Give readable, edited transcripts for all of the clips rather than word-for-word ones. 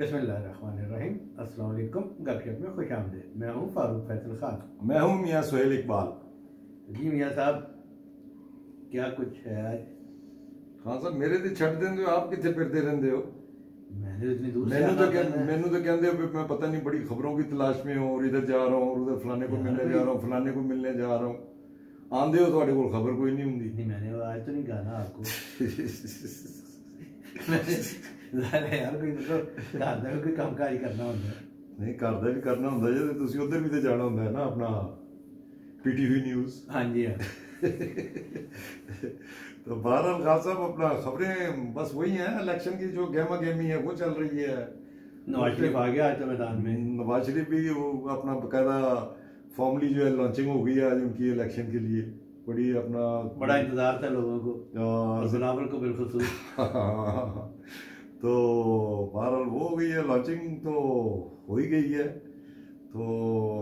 बिस्मिल्लाहिर्रहमानिर्रहीम। अस्सलाम वालेकुम। गपशप में खुश आमदीद। मैं हूँ फारूक फैसल खान। मैं हूँ मियाँ सुहेल इकबाल। जी मियाँ साहब, क्या कुछ है आज? हाँ साहब, मेरे तो छट देंगे, आप कितने फिरते रहते हो? मैंने तो इतनी दूर से मैनू तो आना था। मैनू तो कहते हो मैं पता नहीं बड़ी खबरों की तलाश में हूँ और इधर जा रहा हूँ और उधर फलाने को मिलने जा रहा हूँ, फलाने को मिलने जा रहा हूँ। आंदे हो थोड़े को खबर कोई नहीं होंगी। नहीं, मैंने आज तो नहीं कहा ना आपको। मैंने यार कोई मतलब घर का कोई कामकाज करना होता है। नहीं, घर का भी करना होता है, तुसी उधर भी तो जाना होता है ना, अपना पीटीवी न्यूज़। हाँ जी हाँ। तो बहरहाल खान साहब, अपना खबरें बस वही हैं, इलेक्शन की जो गहमा गहमी है वो चल रही है। नवाज शरीफ आ गया आज तो मैदान में। नवाज शरीफ भी वो अपना बकायदा फॉर्मली जो है लॉन्चिंग हो गई है आज उनकी इलेक्शन के लिए। बड़ी अपना बड़ा इंतजार था लोगों को और बिलावल को बिलखुसूस। तो बहरहाल वो हो गई है, लॉन्चिंग तो हो ही गई है। तो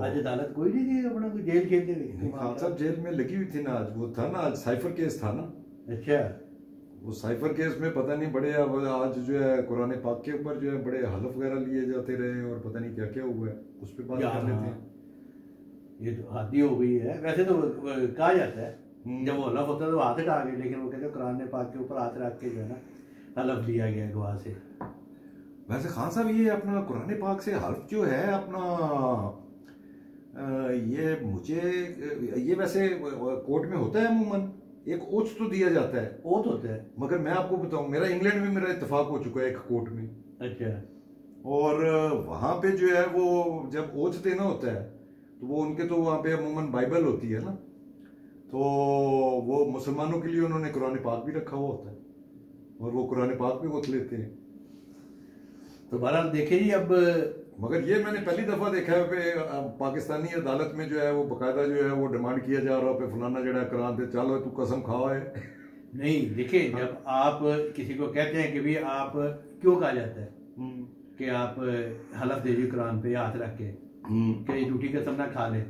आज अदालत कोई नहीं थी, अपना कोई जेल खेलते नहीं, खान साहब जेल में लगी हुई थी ना आज, वो था ना आज साइफर केस था ना। अच्छा, वो साइफर केस में पता नहीं बड़े अब आज जो है कुरान पाक के ऊपर जो है बड़े हलफ वगैरह लिए जाते रहे और पता नहीं क्या क्या हुआ है, उस पर बात कर लेते हैं। ये तो हाथी हो गई है। वैसे तो कहा जाता है जब वो हलफ होता है तो हाथ हटा गए, लेकिन वो कहते हैं कुरान पाक के ऊपर हाथ रख के जो है ना हलफ लिया गया गवाह से। वैसे खान साहब ये अपना कुरान पाक से हल्फ जो है अपना ये मुझे ये वैसे कोर्ट में होता है अमूमन एक ओथ तो दिया जाता है। ओथ होता है, मगर मैं आपको बताऊं, मेरा इंग्लैंड में मेरा इत्तेफाक हो चुका है एक कोर्ट में। अच्छा, और वहां पे जो है वो जब ओथ देना होता है तो वो उनके तो वहां पे अमूमन बाइबल होती है ना, तो वो मुसलमानों के लिए उन्होंने कुरान पाक भी रखा हुआ होता है और वो कुरान पाक भी ओथ लेते हैं। तो बहरहाल देखे जी। अब मगर ये मैंने पहली दफा देखा है पे पाकिस्तानी अदालत में जो है वो बकायदा जो है वो डिमांड किया जा रहा है पे फलाना जड़ा करान दे, चलो तू कसम खाओ है। नहीं देखिए, जब आप किसी को कहते हैं कि भी आप क्यों कहा जाता है कि आप हलफ दे दी कुरान पे हाथ रख के कि झूठी कसम ना खा ले,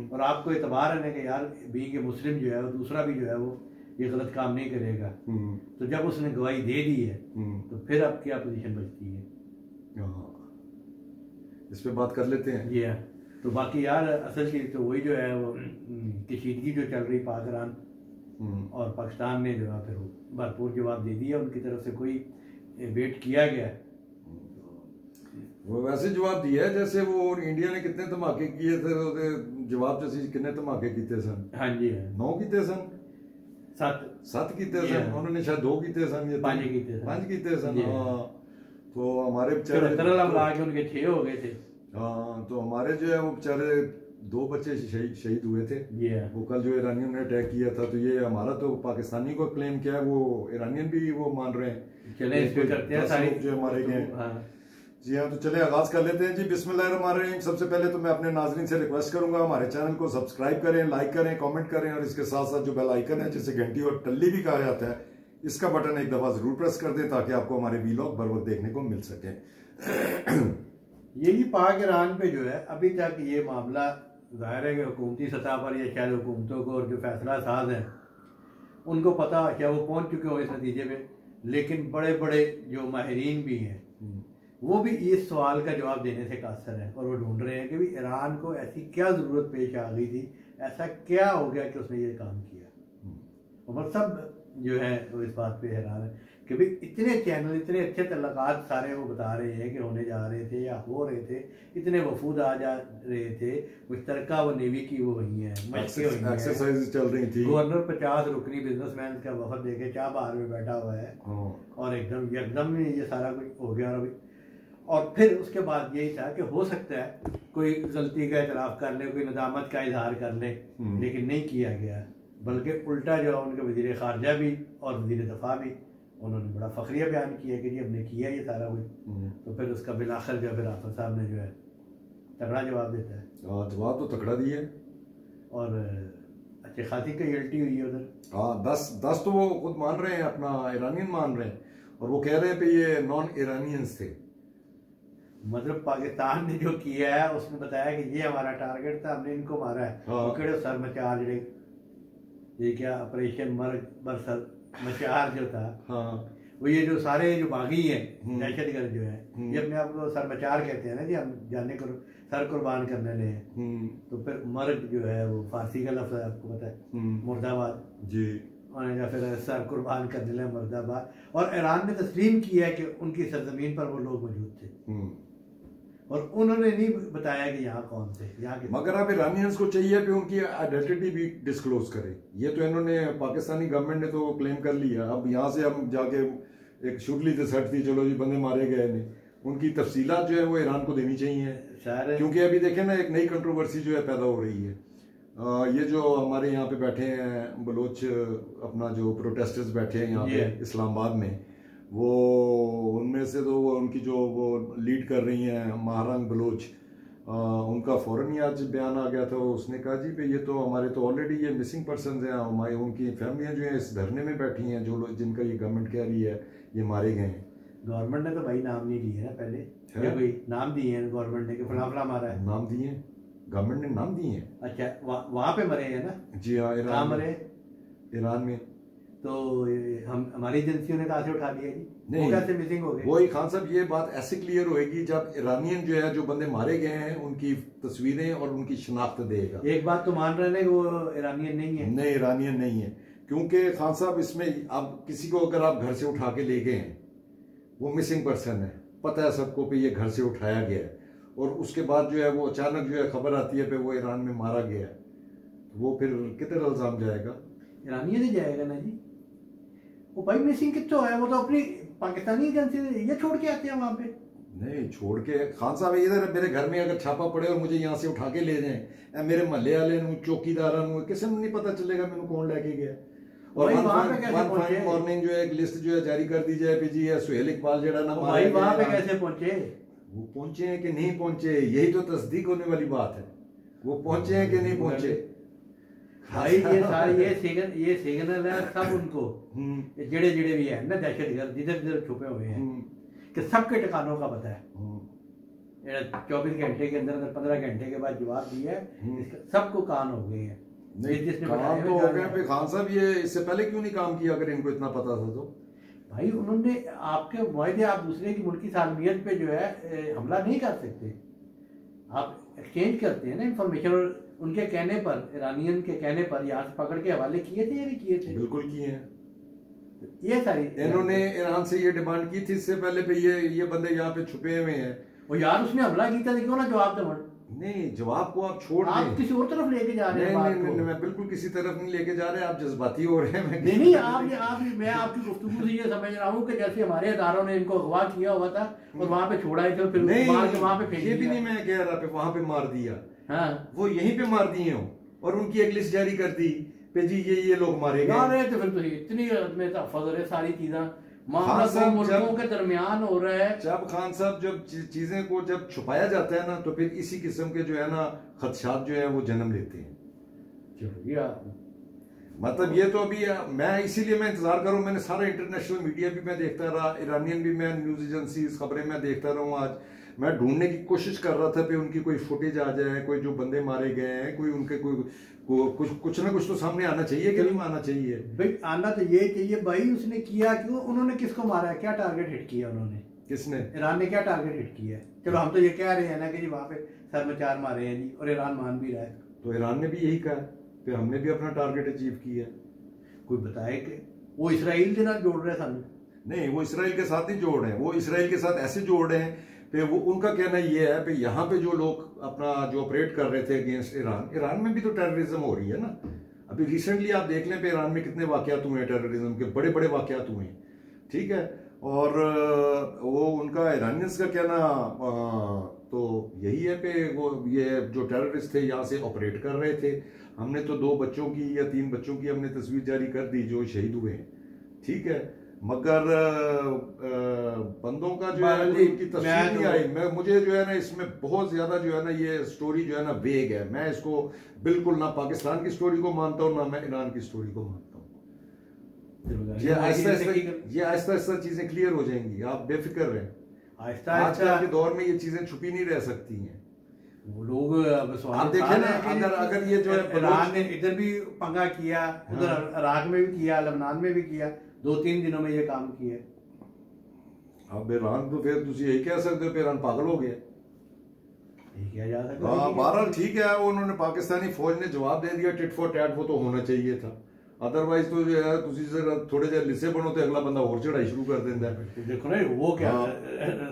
और आपको एतबार है ना कि यार बीइंग के मुस्लिम जो है वो दूसरा भी जो है वो ये गलत काम नहीं करेगा, तो जब उसने गवाही दे दी है तो फिर अब क्या पोजीशन बचती है? इस पे बात कर लेते हैं। जी हाँ। तो बाकी यार असल चीज तो वही जो है वो कशीदगी जो चल रही पाक ईरान, और पाकिस्तान ने जो है फिर भरपूर जवाब दे दिया, उनकी तरफ से कोई वेट किया गया। वो वैसे जवाब दिया है जैसे वो इंडिया ने कितने धमाके किए थे, जवाब जैसे कितने धमाके किए सन। हाँ जी हाँ। 9 किए सन, 7 किए सन, उन्होंने शायद 2 किए सन, ये 5 किए सन। हाँ, तो हमारे बेचारे उनके 6 हो गए थे। हाँ, तो हमारे जो है वो बेचारे 2 बच्चे शहीद हुए थे। वो कल जो ईरानियन ने अटैक किया था, तो ये हमारा तो पाकिस्तानी को क्लेम किया है, वो ईरानियन भी वो मान रहे हैं। चले इस पे करते हैं सारी जो मारे गए। जी हाँ, तो चले आगाज कर लेते हैं जी। बिस्मिल्लाहिर्रहमानिर्रहीम। सबसे पहले तो मैं अपने नाज़रीन से रिक्वेस्ट करूंगा हमारे चैनल को सब्सक्राइब करें, लाइक करें, कमेंट करें, और इसके साथ साथ जो बेल आइकन है जिसे घंटी और टल्ली भी कहा जाता है, इसका बटन एक दफा जरूर प्रेस कर दें ताकि आपको हमारे वीलॉग बर वक्त देखने को मिल सके। यही पाक ईरान पे जो है अभी तक ये मामला जाहिर है कि हुकूमती सतह पर या शायद हुकूमतों को और जो फैसला साज हैं उनको पता क्या वो पहुंच चुके हो इस नतीजे पे, लेकिन बड़े बड़े जो माहिरीन भी हैं वो भी इस सवाल का जवाब देने से कासर है, और वो ढूंढ रहे हैं कि भी ईरान को ऐसी क्या ज़रूरत पेश आ गई थी, ऐसा क्या हो गया कि उसने ये काम किया। और सब जो है वो इस बात पे हैरान है कि भाई इतने चैनल, इतने अच्छे तल्लुकात सारे वो बता रहे हैं कि होने जा रहे थे या हो रहे थे, इतने वफूद आ जा रहे थे, मुश्तरका वो नेवी की वो हुई है, एक्सरसाइज चल रही थी। गवर्नर 50 रुकनी बिजनेसमैन का वफद देके चाह बाहर में बैठा हुआ है, और एकदम ये सारा कुछ हो गया। और फिर उसके बाद यही था कि हो सकता है कोई गलती का एतराफ़ कर ले, कोई नदामत का इजहार कर ले, लेकिन नहीं किया गया, बल्कि उल्टा जो है उनके वज़ीर ख़ारजा भी और वज़ीर दफ़ा भी उन्होंने बड़ा फ़ख्रिया बयान किया कि जी हमने किया ये सारा कुछ। तो फिर उसका बिलाखिर जो फिर आफत साहब ने जो है तगड़ा जवाब देता है। जवाब तो तगड़ा दिया, और अच्छी खासी कैजुअल्टी हुई है उधर। हाँ, 10 तो वो खुद मान रहे हैं, अपना ईरानियन मान रहे हैं, और वो कह रहे हैं कि ये नॉन ईरानियंस थे। मतलब पाकिस्तान ने जो किया है उसने बताया कि ये हमारा टारगेट था, हमने इनको मारा है। वो केड़े सर मचार ये क्या ऑपरेशन मर बरसर मचार जो था, वो ये जो सारे जो बागी हैं दहशतगर्द जो है ये अपने आप को सरमचार कहते हैं ना जी, हम जाने को सर कुर्बान करने लगे हैं। तो फिर मर्द जो है वो फारसी का लफ्ज़ है, आपको पता है, मुर्दाबाद जी, या फिर सर कुर्बान करने लगे मुर्दाबाद। और ईरान ने तस्लीम किया है कि उनकी सरजमीन पर वो लोग मौजूद थे और उन्होंने नहीं बताया कि यहाँ कौन थे, यहाँ के। मगर अब ईरानियंस को चाहिए कि उनकी आइडेंटिटी भी डिस्क्लोज करें। ये तो इन्होंने पाकिस्तानी गवर्नमेंट ने तो क्लेम कर लिया, अब यहाँ से हम जाके एक शुडली तसट थी, चलो जी बंदे मारे गए ने, उनकी तफसीलात जो है वो ईरान को देनी चाहिए। क्योंकि अभी देखें ना एक नई कंट्रोवर्सी जो है पैदा हो रही है। ये जो हमारे यहाँ पे बैठे हैं बलोच, अपना जो प्रोटेस्टर्स बैठे हैं यहाँ पे इस्लामाबाद में, वो उनमें से तो वो उनकी जो वो लीड कर रही हैं महारंग बलोच, उनका फौरन ही आज बयान आ गया था। उसने कहा जी भाई ये तो हमारे तो ऑलरेडी ये मिसिंग पर्सन हैं, हमारी उनकी फैमिलियाँ जो हैं इस धरने में बैठी हैं, जो लोग जिनका ये गवर्नमेंट कह रही है ये मारे गए हैं। गवर्नमेंट ने तो भाई नाम नहीं लिए ना, पहले कोई नाम दिए हैं गवर्नमेंट ने कि फला फला मारा है, नाम दिए, गवर्नमेंट ने नाम दिए हैं। अच्छा वहाँ पे मरे हैं ना? जी हाँ, ईरान मरे, ईरान में। तो हम हमारी एजेंसियों ने कहा से उठा लिया जी, नहीं कैसे मिसिंग हो गए? वही खान साहब ये बात ऐसे क्लियर होएगी जब ईरानियन जो है, जो बंदे मारे गए हैं उनकी तस्वीरें और उनकी शनाख्त देगा। एक बात तो मान रहे हैं वो ईरानियन नहीं है। नहीं, ईरानियन नहीं है, क्योंकि खान साहब इसमें आप किसी को अगर आप घर से उठा के ले गए हैं, वो मिसिंग पर्सन है, पता है सबको पे ये घर से उठाया गया है, और उसके बाद जो है वो अचानक जो है खबर आती है पे वो ईरान में मारा गया है, तो वो फिर कितने इल्जाम जाएगा? ईरानियन ही जाएगा ना जी। वो भाई मिसिंग कितना है, वो तो अपनी पाकिस्तानी एजेंसी ये छोड़ के आते हैं वहां पे। नहीं छोड़ के, खान साहब इधर मेरे घर में अगर छापा पड़े और मुझे यहाँ से उठा के ले जाए, मेरे महल्ले वाले चौकीदार किसी को नहीं पता चलेगा मैंने कौन लेके गया। और मॉर्निंग जो है एक लिस्ट जो है जारी कर दी जाए जी है सुहेल इकबाल जड़ा ना, भाई वहां पे कैसे पहुंचे? वो पहुंचे हैं कि नहीं पहुंचे, यही तो तस्दीक होने वाली बात है, वो पहुंचे हैं कि नहीं पहुंचे। भाई ये सारे ये सिग्नल है सब उनको, जड़े जड़े भी है ना दहशतगर्द जिधर जिधर छुपे हुए हैं, कि सबके ठिकानों का पता है। 24 घंटे के अंदर 15 घंटे के बाद जवाब दिया है, सबको कान हो गए हैं। काम तो हो गए। खान साहब ये इससे पहले क्यों नहीं काम किया अगर इनको इतना पता था तो? भाई उन्होंने आपके मुआहदे, आप दूसरे की मुल्की सालमियत पे जो है हमला नहीं कर सकते, आप एक्सचेंज करते हैं ना इंफॉर्मेशन। और उनके कहने पर, ईरानियन के कहने पर यहाँ से पकड़ के हवाले किए थे या नहीं किए थे? बिल्कुल किए हैं। ये सारी इन्होंने ईरान से ये डिमांड की थी इससे पहले पे ये बंदे यहाँ पे छुपे हुए हैं, और यार उसने हमला किया था, क्यों ना जवाब दो? नहीं, जवाब को आप छोड़ आप किसी और तरफ लेके जा रहे हैं बात को। नहीं, मैं बिल्कुल किसी तरफ नहीं लेके जा रहे, आप जज्बाती हो रहे हैं। नहीं मैं आपकी गुफ्तगू से ये समझ रहा हूँ कि जैसे हमारे अदारों ने इनको अगवा किया हुआ था और वहाँ पे छोड़ा है, तो फिर मार के वहाँ पे फेंक दिया। ये भी नहीं मैं कह रहा पे वहाँ पे मार दिया, हाँ वो यहीं पे मार दिए हो और उनकी एक लिस्ट जारी कर दी पे जी ये लोग मारे गए। तो फिर तो इतनी फजल है सारी चीजें, मामला दो मुल्कों के दरमियान हो रहा है। जब खान साहब जब चीजें को जब छुपाया जाता है ना, तो फिर इसी किस्म के जो है ना खदशात जो है वो जन्म लेते हैं। मतलब ये तो अभी मैं इसीलिए मैं इंतजार करूं, मैंने सारा इंटरनेशनल मीडिया भी मैं देखता रहा, ईरानियन भी मैं न्यूज एजेंसी खबरें मैं देखता रहा हूं। आज मैं ढूंढने की कोशिश कर रहा था कि उनकी कोई फुटेज आ जाए, कोई जो बंदे मारे गए हैं, कोई उनके कुछ ना कुछ तो सामने आना चाहिए कि नहीं आना चाहिए? भाई आना तो ये चाहिए। भाई उसने किया क्यों? उन्होंने किसको मारा है? क्या टारगेट हिट किया उन्होंने? किसने? ईरान ने क्या टारगेट हिट किया है? चलो हम तो ये कह रहे हैं ना कि जी वहाँ पे सरमचार मारे हैं जी, और ईरान मान भी रहा है। तो ईरान ने भी यही कहा कि हमने भी अपना टारगेट अचीव किया। कोई बताए कि वो इसराइल के साथ जोड़ रहे हैं? नहीं, वो इसराइल के साथ नहीं जोड़ रहे हैं, वो इसराइल के साथ ऐसे जोड़ रहे हैं पे वो उनका कहना ये है कि यहाँ पे जो लोग अपना जो ऑपरेट कर रहे थे अगेंस्ट ईरान में भी तो टेररिज्म हो रही है ना। अभी रिसेंटली आप देख लें पे ईरान में कितने वाकयात हुए हैं टेररिज्म के, बड़े बड़े वाकयात हुए हैं, ठीक है। और वो उनका ईरानियंस का कहना तो यही है कि वो ये जो टेररिस्ट थे यहाँ से ऑपरेट कर रहे थे। हमने तो 2 बच्चों की या 3 बच्चों की हमने तस्वीर जारी कर दी जो शहीद हुए हैं, ठीक है, मगर बंदों का जो है उनकी तस्वीर नहीं आई। मुझे जो है ना इसमें बहुत ज्यादा जो है ना ये स्टोरी जो है ना वेग है। मैं इसको बिल्कुल ना पाकिस्तान की स्टोरी को मानता हूँ ना मैं ईरान की स्टोरी को मानता हूँ। ये आहिस्ता आहिस्ता चीजें क्लियर हो जाएंगी, आप बेफिक्र रहें। आजकल के दौर में ये चीजें छुपी नहीं रह सकती हैं। वो लोग आप देखें ना, अगर ये जो है ईरान ने इधर भी पंगा किया, उधर इराक में भी किया, लबनान में भी किया, 2-3 दिनों में ये काम किया। अब ईरान तो फिर तुम यही कह सकते हो कि ईरान पागल हो गया। किया जा सकता हाँ बहरहाल ठीक है, उन्होंने पाकिस्तानी फौज ने जवाब दे दिया टिट फॉर टैट, वो तो होना चाहिए था। अदरवाइज तो जो है तुसी थोड़े जे लिस्से बनो तो अगला बंदा और चढ़ाई शुरू कर देता है। देखो ना वो क्या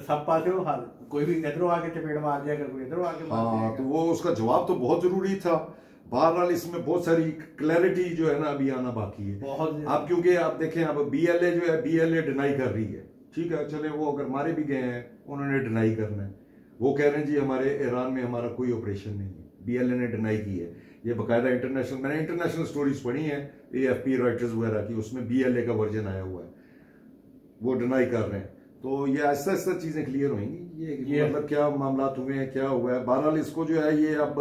सब पासे वो हाल, कोई भी इधरों आके चपेट मार दिया, कोई इधरों आके मार दिया। हाँ तो वो उसका जवाब तो बहुत जरूरी था। बहरहाल इसमें बहुत सारी क्लैरिटी जो है ना अभी आना बाकी है बहुत। अब क्योंकि आप देखें अब BLA जो है BLA डिनाई कर रही है, ठीक है चले वो अगर मारे भी गए हैं उन्होंने डिनाई करना है, वो कह रहे हैं जी हमारे ईरान में हमारा कोई ऑपरेशन नहीं है, BLA ने डिनाई की है। ये बकायदा इंटरनेशनल, मैंने इंटरनेशनल स्टोरीज पढ़ी हैं AFP राइटर्स वगैरह की, उसमें BLA का वर्जन आया हुआ है, वो डिनाई कर रहे हैं। तो ये ऐसा ऐसा चीजें क्लियर होंगी, ये मतलब क्या मामला हुए हैं, क्या हुआ है। बहरहाल इसको जो है ये अब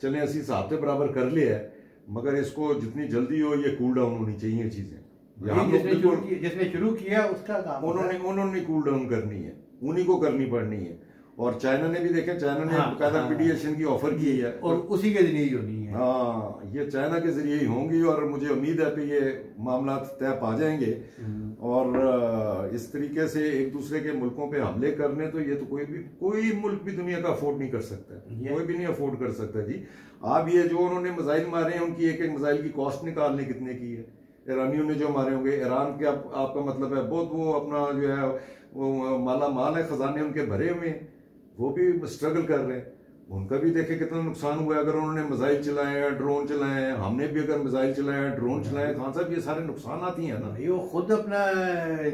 चले ऐसी हिसाब से बराबर कर लिया है, मगर इसको जितनी जल्दी हो ये कूल डाउन होनी चाहिए चीजें। जिसने शुरू किया उसका काम उन्होंने कूल डाउन करनी है, उन्हीं को करनी पड़नी है। और चाइना ने भी देखे, चाइना ने बकायदा मीडिएशन की ऑफर की है और उसी के जरिए ही होनी है। हाँ ये चाइना के जरिए ही होंगी और मुझे उम्मीद है कि ये मामला तय पा जाएंगे। और इस तरीके से एक दूसरे के मुल्कों पे हमले करने तो ये तो कोई मुल्क भी दुनिया का अफोर्ड नहीं कर सकता, कोई भी नहीं अफोर्ड कर सकता जी। आप ये जो उन्होंने मिसाइल मारे हैं उनकी एक एक मिसाइल की कॉस्ट निकालने कितने की है, ईरानियों ने जो मारे होंगे, ईरान के आपका मतलब है बहुत वो अपना जो है वो माला माल है, खजाने उनके भरे हुए हैं, वो भी स्ट्रगल कर रहे हैं। उनका भी देखे कितना नुकसान हुआ है, अगर उन्होंने मिसाइल चलाए हैं, ड्रोन चलाए हैं, हमने भी अगर मिसाइल चलाए हैं, ड्रोन चलाए, खान साहब ये सारे नुकसान आती हैं ना। वो खुद अपना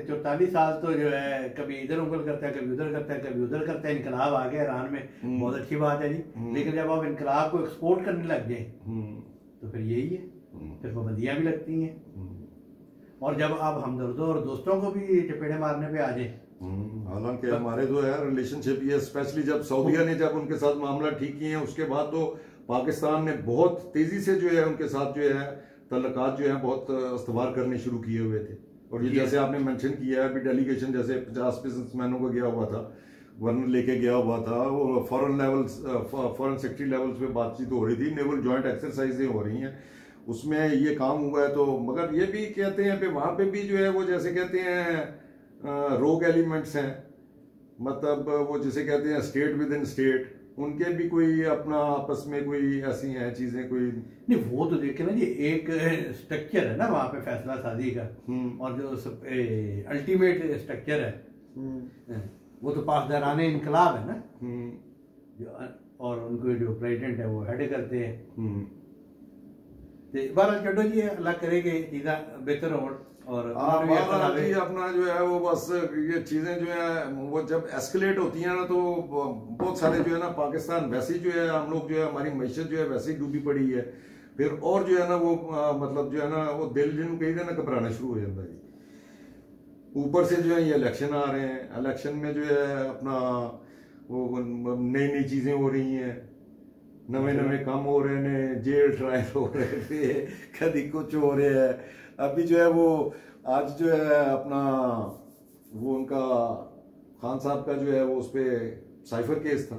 44 साल तो जो है कभी इधर उंगल करता है, कभी उधर करता है, कभी उधर करता है। इनकलाब आ गया ईरान में, बहुत अच्छी बात है जी, लेकिन जब आप इनकलाब को एक्सपोर्ट करने लग जाए तो फिर यही है, फिर पाबंदियां भी लगती हैं। और जब आप हमदर्दों और दोस्तों को भी चपेटे मारने पे आ जाए, हालांकि हमारे जो है रिलेशनशिप ये स्पेशली जब सऊदीया ने जब उनके साथ मामला ठीक किए हैं उसके बाद तो पाकिस्तान ने बहुत तेजी से जो है उनके साथ जो है तल्लुकात जो है बहुत इस्तवार करने शुरू किए हुए थे। और ये जैसे आपने मेंशन किया है अभी डेलीगेशन जैसे 50 बिजनेसमैनों को गया हुआ था, गवर्नर लेके गया हुआ था, वो फॉरेन सेक्रेटरी लेवल्स पे बातचीत हो रही थी, नेवल जॉइंट एक्सरसाइजें हो रही हैं, उसमें ये काम हुआ है। तो मगर ये भी कहते हैं कि वहां पे भी जो है वो जैसे कहते हैं रोग एलिमेंट्स हैं, मतलब वो जिसे कहते हैं स्टेट विद इन स्टेट, उनके भी कोई अपना आपस में कोई ऐसी हैं चीजें कोई नहीं। वो तो देखे ना जी, एक स्ट्रक्चर है ना वहां पे फैसला साजी का, और जो अल्टीमेट स्ट्रक्चर है वो तो पासदाराने इनकलाब है ना, और उनको जो प्रेसिडेंट है वो हेड करते हैं। बारह चढ़ो जी, अल्लाह करे कि चीज़ें बेहतर हो। और अपना जो है वो बस ये चीजें जो है वो जब एस्केलेट होती हैं ना तो बहुत सारे जो है ना पाकिस्तान वैसे ही जो है हम लोग जो है हमारी मैशत जो है वैसे ही डूबी पड़ी है, फिर और जो है ना वो मतलब जो है ना वो दिल जिन कहीं ना घबराना शुरू हो जाता है जी। ऊपर से जो है ये इलेक्शन आ रहे हैं, इलेक्शन में जो है अपना वो नई नई चीजें हो रही हैं, नवे नवे काम हो रहे हैं, जेल ट्रायल हो रहे थे, कभी कुछ हो रहा है। अभी जो है वो आज जो है अपना वो उनका खान साहब का जो है वो उस पर साइफर केस था,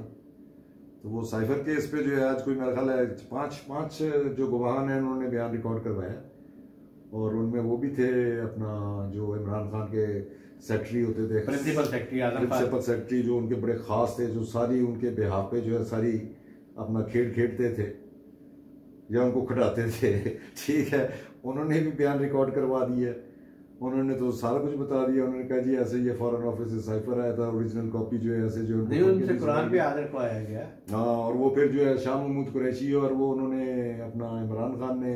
तो वो साइफर केस पे जो है आज कोई मेरा ख्याल है पांच जो गवाह हैं उन्होंने बयान रिकॉर्ड करवाया, और उनमें वो भी थे अपना जो इमरान खान के सेक्रेटरी होते थे, प्रिंसिपल सेक्रेटरी जो उनके बड़े खास थे, जो सारी उनके बेहाफ पे जो है सारी अपना खेलते थे या उनको खिलाते थे, ठीक है। उन्होंने भी बयान रिकॉर्ड करवा दिया, उन्होंने तो सारा कुछ बता दिया। उन्होंने कहा जी ऐसे ये फॉरेन ऑफिस से साइफर आया था, ओरिजिनल कॉपी जो है ऐसे जो उनसे कुरान पे आदर को आया गया। हाँ, और वो फिर जो है शाह महमूद कुरैशी और वो उन्होंने अपना इमरान खान ने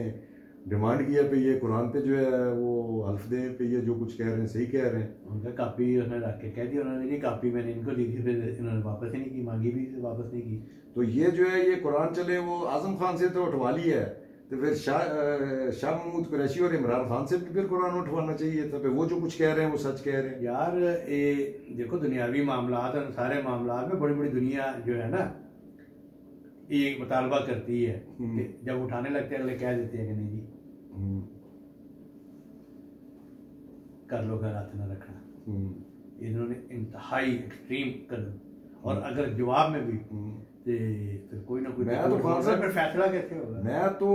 डिमांड किया पे ये कुरान पे जो है वो हल्फ दे पे ये जो कुछ कह रहे हैं सही कह रहे हैं। उनका कापी उसने रख के कह दिया, उन्होंने जी कापी मैंने इनको दी थी, फिर इन्होंने वापस ही नहीं की, मांगी भी वापस नहीं की। तो ये जो है ये कुरान चले वो आजम खान से तो उठवा लिया है, तो फिर शाह महमूद कुरैशी और इमरान खान से भी फिर कुरान उठवाना चाहिए था, फिर वो जो कुछ कह रहे हैं वो सच कह रहे हैं। यार ये देखो दुनियावी मामलात और सारे मामलात में बड़ी बड़ी दुनिया जो है ना ये मुतालबा करती है कि जब उठाने लगते हैं अगले कह देते हैं कि नहीं जी कर लो, घर हाथ न रखना। इन्होंने इंतहाई एक्सट्रीम कर, और अगर जवाब में भी तो कोई ना कोई मैं तो फैसला कैसे होगा। मैं तो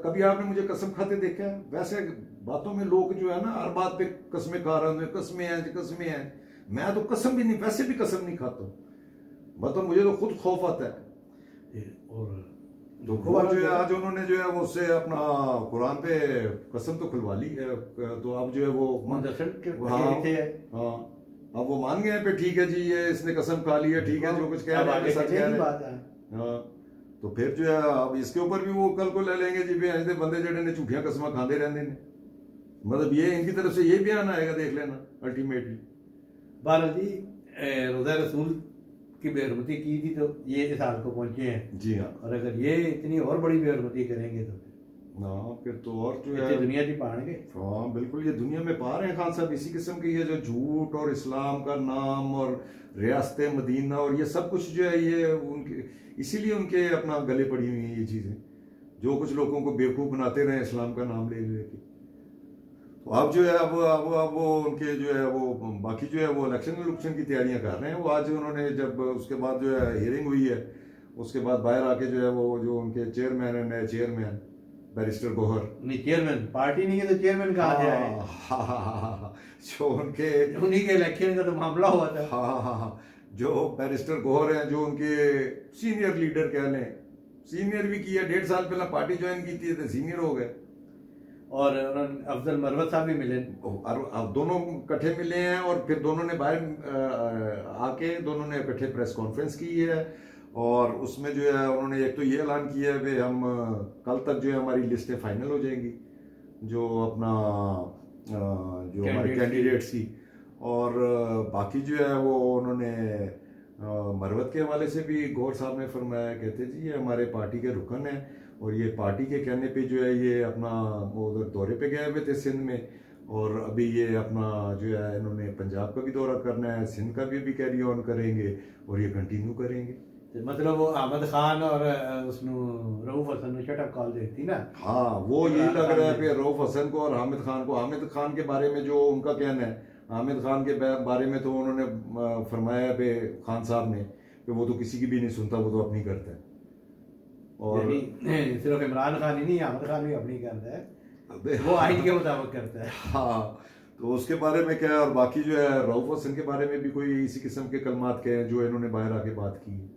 कभी आपने मुझे कसम खाते देखा है? वैसे बातों में लोग जो है ना हर बात पे कस्में खा रहे हैं, कस्में हैं। मैं तो कसम भी नहीं, वैसे भी कसम नहीं खाता हूँ, मतलब मुझे तो खुद खौफ आता है। और तो वो जो है आज उन्होंने जो है वो उससे अपना कुरान पे कसम तो खुलवा ली है, तो अब जो है वो हाँ अब वो मान गए पे ठीक है जी ये इसने कसम खा ली है, ठीक है जो कुछ कह रहे हैं सच कह रहे हैं। हाँ तो फिर जो है अब इसके ऊपर भी वो कल को ले लेंगे जी ऐसे बंदे जड़े ने झूठियां कसम खाते रहते हैं, मतलब ये इनकी तरफ से ये बयान आएगा, देख लेना अल्टीमेटली। बाला जी रोज़ा रसूल की बेहरमती की थी तो ये इस हाल को पहुंचे हैं। जी हाँ, और अगर ये इतनी और बड़ी बेहरमती करेंगे तो हाँ फिर तो और जो है दुनिया जी पाएंगे। हाँ बिल्कुल, ये दुनिया में पा रहे हैं खान साहब इसी किस्म की, ये जो झूठ और इस्लाम का नाम और रियासत मदीना और ये सब कुछ जो है ये उनके, इसीलिए उनके अपना गले पड़ी हुई हैं ये चीजें, जो कुछ लोगों को बेवकूफ बनाते रहे इस्लाम का नाम ले लेके। तो अब जो है अब वो उनके जो है वो बाकी जो है वो इलेक्शन की तैयारियां कर रहे हैं। वो आज उन्होंने जब उसके बाद जो है हियरिंग हुई है, उसके बाद बाहर आके जो है वो जो उनके चेयरमैन है, नए चेयरमैन बैरिस्टर गोहर, नहीं चेयरमैन पार्टी नहीं है तो चेयरमैन कहाँ से आए? जो उनके उन्हीं के इलेक्शन का तो मामला हुआ था। हाँ जो बैरिस्टर गोहर हैं, जो उनके सीनियर लीडर कह लें, सीनियर भी किया, 1.5 साल पहले पार्टी ज्वाइन की थी तो सीनियर हो गए। और अफजल मरवत साहब भी मिले, अब दोनों इकट्ठे मिले हैं और फिर दोनों ने बाहर आके दोनों ने इकट्ठे प्रेस कॉन्फ्रेंस की है और उसमें जो है उन्होंने एक तो ये ऐलान किया है कि हम कल तक जो है हमारी लिस्टें फाइनल हो जाएंगी, जो अपना जो हमारे कैंडिडेट्स की, और बाकी जो है वो उन्होंने मरवत के हवाले से भी गौर साहब ने फरमाया, कहते जी ये हमारे पार्टी के रुकन है और ये पार्टी के कहने पे जो है ये अपना वो उधर दौरे पे गए हुए थे सिंध में, और अभी ये अपना जो है इन्होंने पंजाब का भी दौरा करना है, सिंध का भी कैरी ऑन करेंगे और ये कंटिन्यू करेंगे। मतलब वो अहमद खान और रऊफ हसन ने शट अप कॉल देती ना। हाँ वो ये लग रहा है कि रऊफ हसन को और हामिद खान को, हामिद खान के बारे में जो उनका कहना है, हामिद खान के बारे में तो उन्होंने फरमाया पे खान साहब ने कि वो तो किसी की भी नहीं सुनता, वो तो अपनी करता है। और सिर्फ इमरान खान ही नहीं, अहमद खान भी अपनी करता है, वो आइन के मुताबिक करता है। हाँ तो उसके बारे में क्या है, और बाकी जो है रऊफ हसन के बारे में भी कोई इसी किस्म के कलमात के हैं जो इन्होंने बाहर आके बात की है।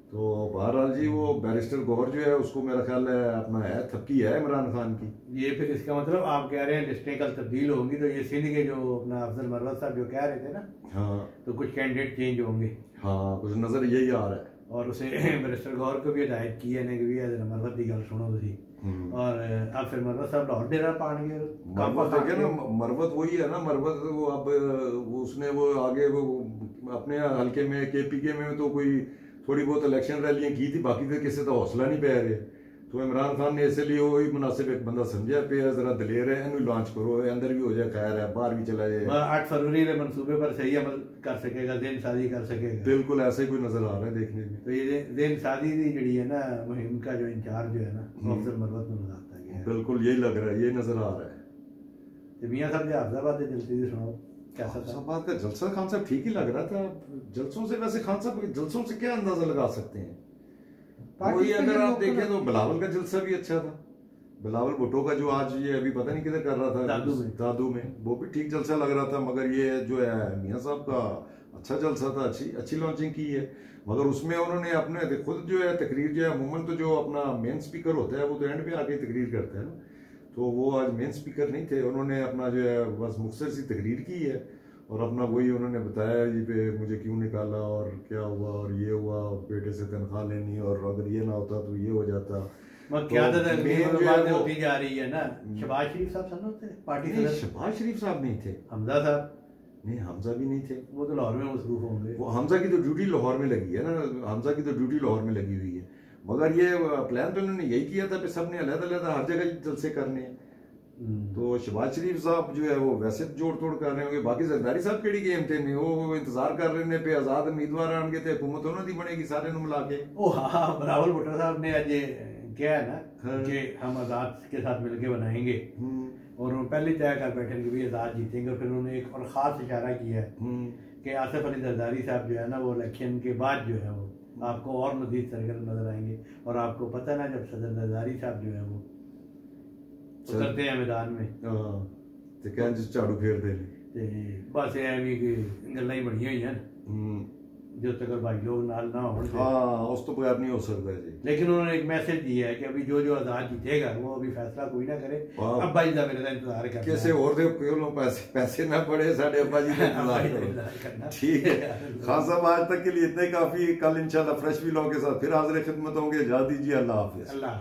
तो बहरहाल जी वो बैरिस्टर गौहर जो है उसको मेरा ख्याल है अपना है थपकी है इमरान खान की। ये फिर इसका मतलब आप कह रहे हैं लिस्टें कल तब्दील होंगी तो ये सिंध के जो अपना अफजल मरवत साहब जो कह रहे थे ना, हाँ तो कुछ कैंडिडेट चेंज होंगे। हाँ कुछ नजर यही आ रहा है। और उसे बैरिस्टर गौहर को भी हिदायत की है कि भी मरवत की गल सुनो तुसी, और अब फिर मरवत साहब लाहौर डेरा पाएंगे। मरवत देखे ना, मरवत वही है ना, मरवत वो अब उसने वो आगे वो अपने हल्के में केपीके में तो कोई थोड़ी बहुत इलेक्शन रैलियां की थी, बाकी तो किसी का हौसला नहीं पै रहे। तो इमरान खान ने इसलिए वही मुनासिब एक बंदा समझा पे जरा दलेर है, इन्हें लॉन्च करो, अंदर भी हो जाए, खैर है, बाहर भी चला जाए, 8 फरवरी के मनसूबे पर सही अमल कर सकेगा, ज़हन साजी कर सकेगा। बिल्कुल ऐसा ही कोई नजर आ रहा है देखने में। तो ये ज़हन साजी जी है ना मुहिम का जो इंचार्ज जो है ना अफजल मरवत में बताता है, बिल्कुल यही लग रहा है, यही नजर आ रहा है। तो मियां साहब हाफिजाबाद से जल्दी से सुनाओ कैसा था बात का जलसा। खान साहब ठीक ही लग रहा था जलसों से, वैसे खान साहब जलसों से क्या अंदाजा लगा सकते हैं, वही अगर आप देखें तो बिलावल का जलसा भी अच्छा था, बिलावल भुट्टो का जो आज ये अभी पता नहीं किधर कर रहा था, दादू में, वो भी ठीक जलसा लग रहा था। मगर ये जो है मियां साहब का अच्छा जलसा था, अच्छी लॉन्चिंग की है। मगर उसमें उन्होंने अपने खुद जो है तकरीर जो है अमूमन तो जो अपना मेन स्पीकर होता है वो तो एंड पे आके तकरीर करता है ना, तो वो आज मेन स्पीकर नहीं थे, उन्होंने अपना जो है बस मुख्तसर सी तकरीर की है और अपना वही उन्होंने बताया जी पे मुझे क्यों निकाला और क्या हुआ और ये हुआ, बेटे से तनख्वाह लेनी और अगर ये ना होता तो ये हो जाता। होती जा रही है ना। शहबाज शरीफ साहब सन होते पार्टी नहीं, शहबाज शरीफ साहब नहीं थे, हमजा साहब नहीं, हमजा भी नहीं थे, वो तो लाहौर में मसरूफ होंगे। वो हमजा की तो ड्यूटी लाहौर में लगी है ना, हमजा की तो ड्यूटी लाहौर में लगी हुई है। मगर ये प्लान तो उन्होंने यही किया था कि सबने अलग-अलग हर जगह जलसे करने हैं। तो शहबाज शरीफ साहब जो है वो वैसे जोड़ तोड़ कर रहे होंगे, बाकी जरदारी साहब केड़ी गेम थे नहीं, वो इंतजार कर रहे ने पे आजाद उम्मीदवार आन के थे, हुकूमत उन्होंने दी बनेगी सारे नु मिला के। ओ हां, बिलावल भुट्टो साहब ने आज क्या है ना कि हम आजाद के साथ मिलके बनाएंगे, और उन्होंने पहले तय कर बैठे कि भी आजाद जीतेंगे। और फिर उन्होंने एक और खास इशारा किया है कि आसिफ अली जरदारी साहब जो है ना वो इलेक्शन के बाद जो है वो आपको और मजीद सरगर्म नजर आएंगे। और आपको पता है ना जब सदर जरदारी साहब जो है वो उतरते हैं मैदान में तो क्या झाड़ू फेर दे ਤੇ ਬਸ ਐਵੇਂ ਕਿ ਗੱਲਾਂ ਹੀ ਬਣੀਆਂ ਹੋਈਆਂ ਨੇ जब तक भाई लोग नाल ना हो। हाँ, उस तो बगैर नहीं हो सकता जी। लेकिन उन्होंने एक मैसेज दिया है कि अभी जो जो आजाद जीतेगा वो अभी फैसला कोई ना करे, अब्बा जी का मेरे का इंतजार करना। कैसे और दे कोलों पैसे ना पड़े, साढ़े अब्बा जी का इंतजार करना। ठीक है खान साहब, आज तक के लिए इतना ही काफी। कल इंशाल्लाह फ्रेश व्लॉग के साथ फिर हाजिर खिदमत होंगे। इजाजत दीजिए, अल्लाह हाफिज। अल्लाह।